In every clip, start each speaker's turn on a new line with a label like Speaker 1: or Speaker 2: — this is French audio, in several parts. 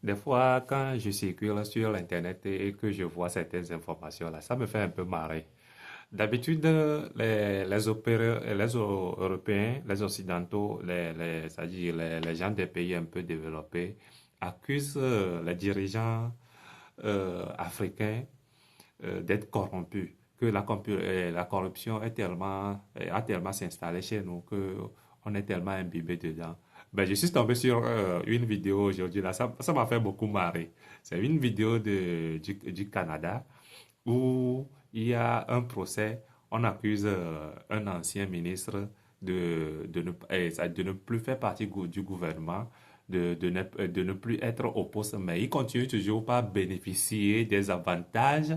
Speaker 1: des fois, quand je circule sur l'Internet et que je vois certaines informations là, ça me fait un peu marrer. D'habitude, Européens, les Occidentaux, c'est-à-dire les gens des pays un peu développés, accusent les dirigeants africains d'être corrompus, que la corruption a tellement s'installé chez nous que on est tellement imbibé dedans. Ben, je suis tombé sur une vidéo aujourd'hui, là, ça m'a fait beaucoup marrer. C'est une vidéo du Canada où il y a un procès, on accuse un ancien ministre de ne plus faire partie du gouvernement, de ne plus être au poste, mais il continue toujours pas bénéficier des avantages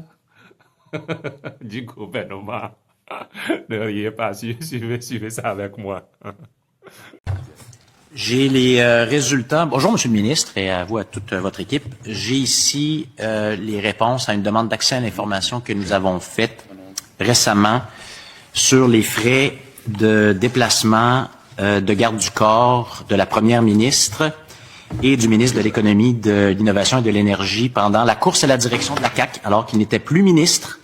Speaker 1: du gouvernement. Ne riez pas, suivez ça avec moi.
Speaker 2: J'ai les résultats. Bonjour, Monsieur le ministre, et à vous, à toute votre équipe. J'ai ici les réponses à une demande d'accès à l'information que nous avons faite récemment sur les frais de déplacement de garde du corps de la première ministre et du ministre de l'Économie, de l'Innovation et de l'Énergie pendant la course à la direction de la CAQ, alors qu'il n'était plus ministre,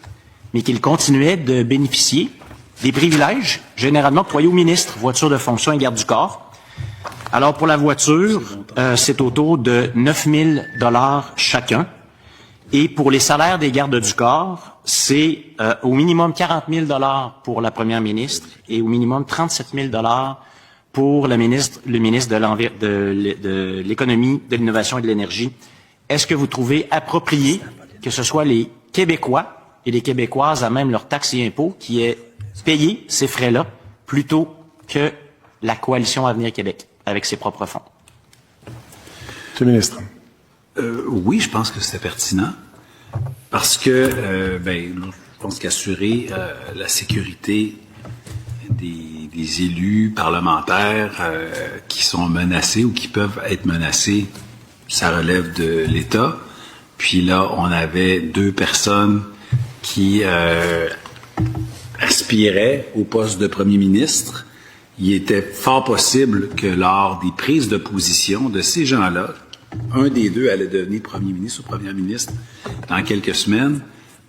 Speaker 2: mais qu'il continuait de bénéficier des privilèges généralement octroyés aux ministres, voiture de fonction et garde du corps. Alors, pour la voiture, c'est autour de 9 000 $ chacun. Et pour les salaires des gardes du corps, c'est au minimum 40 000 $ pour la première ministre et au minimum 37 000 $ pour le ministre de l'Économie, de l'Innovation et de l'Énergie. Est-ce que vous trouvez approprié que ce soit les Québécois et les Québécoises à même leurs taxes et impôts qui aient payé ces frais-là plutôt que la Coalition Avenir Québec avec ses propres fonds?
Speaker 3: Monsieur le ministre.
Speaker 4: Oui, je pense que c'était pertinent parce que, je pense qu'assurer la sécurité des élus parlementaires qui sont menacés ou qui peuvent être menacés, ça relève de l'État. Puis là, on avait 2 personnes qui aspiraient au poste de premier ministre. Il était fort possible que lors des prises de position de ces gens-là, un des 2 allait devenir premier ministre ou première ministre dans quelques semaines,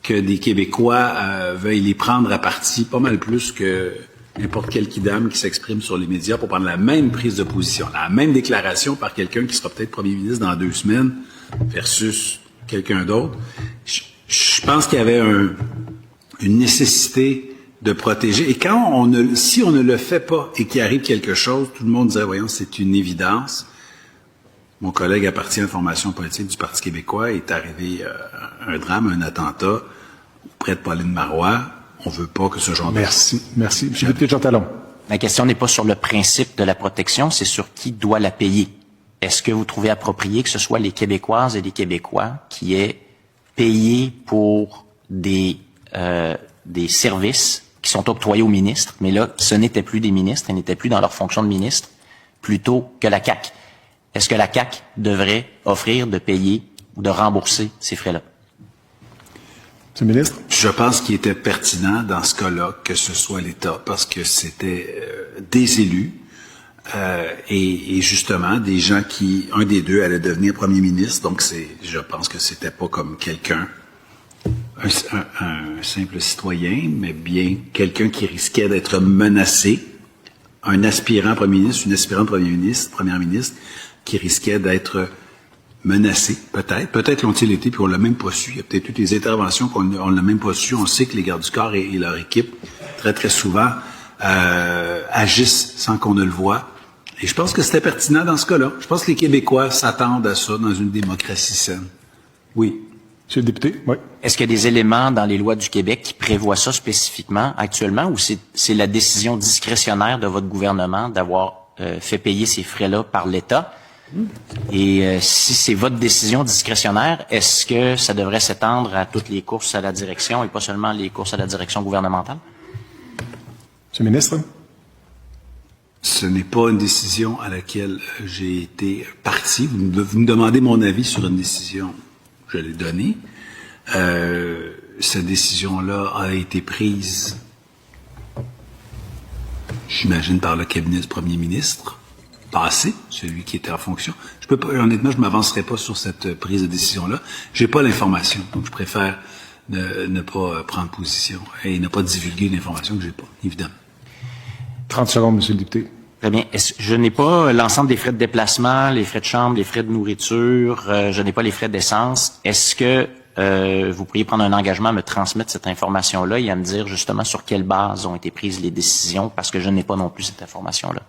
Speaker 4: que des Québécois veuillent les prendre à partie pas mal plus que n'importe quel kidam qui s'exprime sur les médias pour prendre la même prise de position, la même déclaration par quelqu'un qui sera peut-être premier ministre dans 2 semaines versus quelqu'un d'autre. Je pense qu'il y avait une nécessité de protéger. Et si on ne le fait pas et qu'il arrive quelque chose, tout le monde disait, voyons, c'est une évidence. Mon collègue appartient à la formation politique du Parti québécois. Il est arrivé un drame, un attentat près de Pauline Marois. On veut pas que ce genre de...
Speaker 3: Merci. Monsieur le député Jean Talon.
Speaker 2: Ma question n'est pas sur le principe de la protection, c'est sur qui doit la payer. Est-ce que vous trouvez approprié que ce soit les Québécoises et les Québécois qui aient payé pour des services qui sont octroyés aux ministres, mais là, ce n'étaient plus des ministres, ils n'étaient plus dans leur fonction de ministre, plutôt que la CAQ? Est-ce que la CAQ devrait offrir de payer ou de rembourser ces frais-là?
Speaker 3: Monsieur le ministre.
Speaker 4: Je pense qu'il était pertinent dans ce cas-là que ce soit l'État, parce que c'était des élus et justement des gens qui, un des 2 allait devenir premier ministre, donc je pense que c'était pas comme quelqu'un, un simple citoyen, mais bien quelqu'un qui risquait d'être menacé, un aspirant premier ministre, une aspirante première ministre, qui risquait d'être menacé, peut-être l'ont-ils été, puis on l'a même pas su. Il y a peut-être eu des interventions on l'a même pas su. On sait que les gardes du corps et leur équipe, très très souvent, agissent sans qu'on ne le voie. Et je pense que c'était pertinent dans ce cas-là. Je pense que les Québécois s'attendent à ça dans une démocratie saine. Oui.
Speaker 3: Monsieur le député, oui.
Speaker 2: Est-ce qu'il y a des éléments dans les lois du Québec qui prévoient ça spécifiquement actuellement, ou c'est la décision discrétionnaire de votre gouvernement d'avoir fait payer ces frais-là par l'État? Et si c'est votre décision discrétionnaire, est-ce que ça devrait s'étendre à toutes les courses à la direction et pas seulement les courses à la direction gouvernementale?
Speaker 3: Monsieur le ministre.
Speaker 4: Ce n'est pas une décision à laquelle j'ai été partie. Vous me demandez mon avis sur une décision. Je l'ai donnée. Cette décision-là a été prise, j'imagine, par le cabinet du premier ministre. passé, celui qui était en fonction. Je peux pas, honnêtement, je m'avancerai pas sur cette prise de décision-là. J'ai pas l'information, donc je préfère ne pas prendre position et ne pas divulguer l'information que j'ai pas, évidemment.
Speaker 3: 30 secondes, Monsieur le député.
Speaker 2: Très bien. Je n'ai pas l'ensemble des frais de déplacement, les frais de chambre, les frais de nourriture, je n'ai pas les frais d'essence. Est-ce que vous pourriez prendre un engagement à me transmettre cette information-là et à me dire justement sur quelle base ont été prises les décisions, parce que je n'ai pas non plus cette information-là.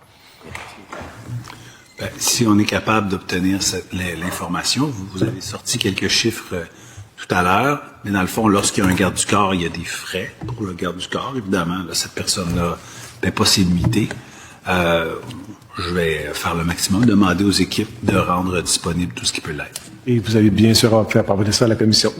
Speaker 4: Ben, si on est capable d'obtenir l'information, vous avez sorti quelques chiffres tout à l'heure, mais dans le fond, lorsqu'il y a un garde du corps, il y a des frais pour le garde du corps. Évidemment, là, cette personne-là ne paie pas ses nuitées. Je vais faire le maximum, demander aux équipes de rendre disponible tout ce qui peut l'être.
Speaker 3: Et vous avez bien sûr fait parvenir ça à la commission.